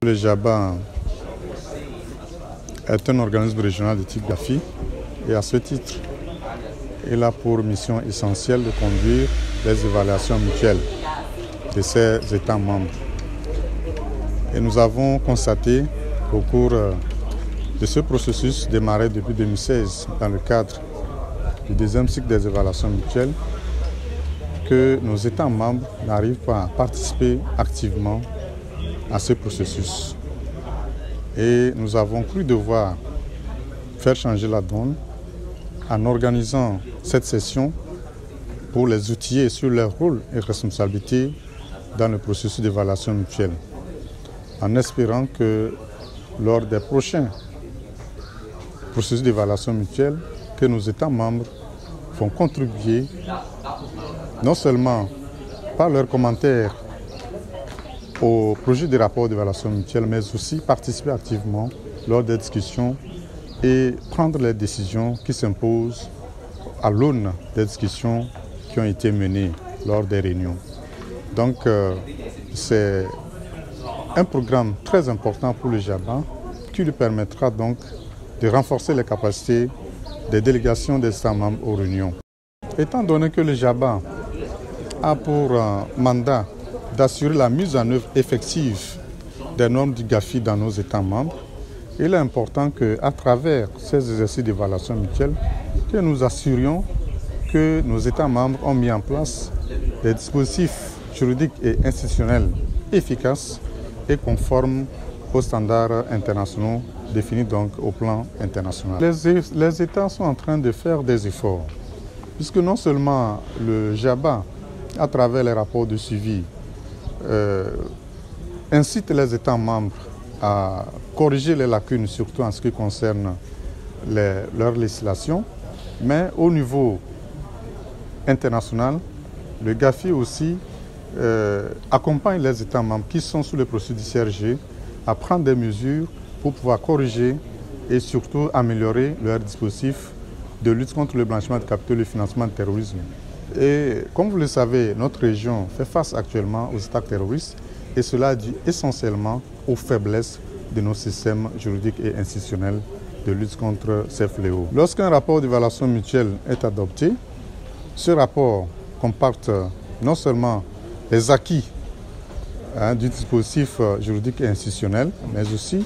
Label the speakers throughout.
Speaker 1: Le JABA est un organisme régional de type GAFI et à ce titre, il a pour mission essentielle de conduire les évaluations mutuelles de ses États membres. Et nous avons constaté au cours de ce processus démarré depuis 2016 dans le cadre du deuxième cycle des évaluations mutuelles que nos États membres n'arrivent pas à participer activement à ce processus. Et nous avons cru devoir faire changer la donne en organisant cette session pour les outiller sur leur rôle et responsabilités dans le processus d'évaluation mutuelle, en espérant que lors des prochains processus d'évaluation mutuelle, que nos États membres vont contribuer non seulement par leurs commentaires au projet de rapport d'évaluation mutuelle, mais aussi participer activement lors des discussions et prendre les décisions qui s'imposent à l'aune des discussions qui ont été menées lors des réunions. Donc c'est un programme très important pour le JABA qui lui permettra donc de renforcer les capacités des délégations des États membres aux réunions. Étant donné que le JABA a pour mandat d'assurer la mise en œuvre effective des normes du GAFI dans nos États membres, il est important qu'à travers ces exercices d'évaluation mutuelle, que nous assurions que nos États membres ont mis en place des dispositifs juridiques et institutionnels efficaces et conformes aux standards internationaux définis donc au plan international. Les États sont en train de faire des efforts, puisque non seulement le JABA, à travers les rapports de suivi, incite les États membres à corriger les lacunes, surtout en ce qui concerne leur législation, mais au niveau international, le GAFI aussi accompagne les États membres qui sont sous le processus du CRG à prendre des mesures pour pouvoir corriger et surtout améliorer leurs dispositifs de lutte contre le blanchiment de capitaux et le financement du terrorisme. Et comme vous le savez, notre région fait face actuellement aux attaques terroristes et cela est dû essentiellement aux faiblesses de nos systèmes juridiques et institutionnels de lutte contre ces fléaux. Lorsqu'un rapport d'évaluation mutuelle est adopté, ce rapport comporte non seulement les acquis du dispositif juridique et institutionnel, mais aussi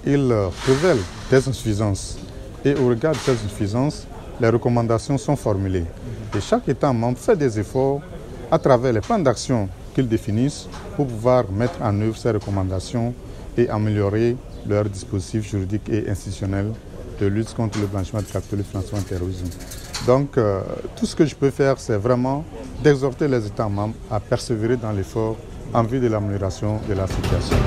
Speaker 1: il révèle des insuffisances. Et au regard de ces insuffisances, les recommandations sont formulées. Et chaque État membre fait des efforts à travers les plans d'action qu'ils définissent pour pouvoir mettre en œuvre ces recommandations et améliorer leurs dispositifs juridiques et institutionnels de lutte contre le blanchiment de capitaux et le financement du terrorisme. Donc, tout ce que je peux faire, c'est vraiment d'exhorter les États membres à persévérer dans l'effort en vue de l'amélioration de la situation.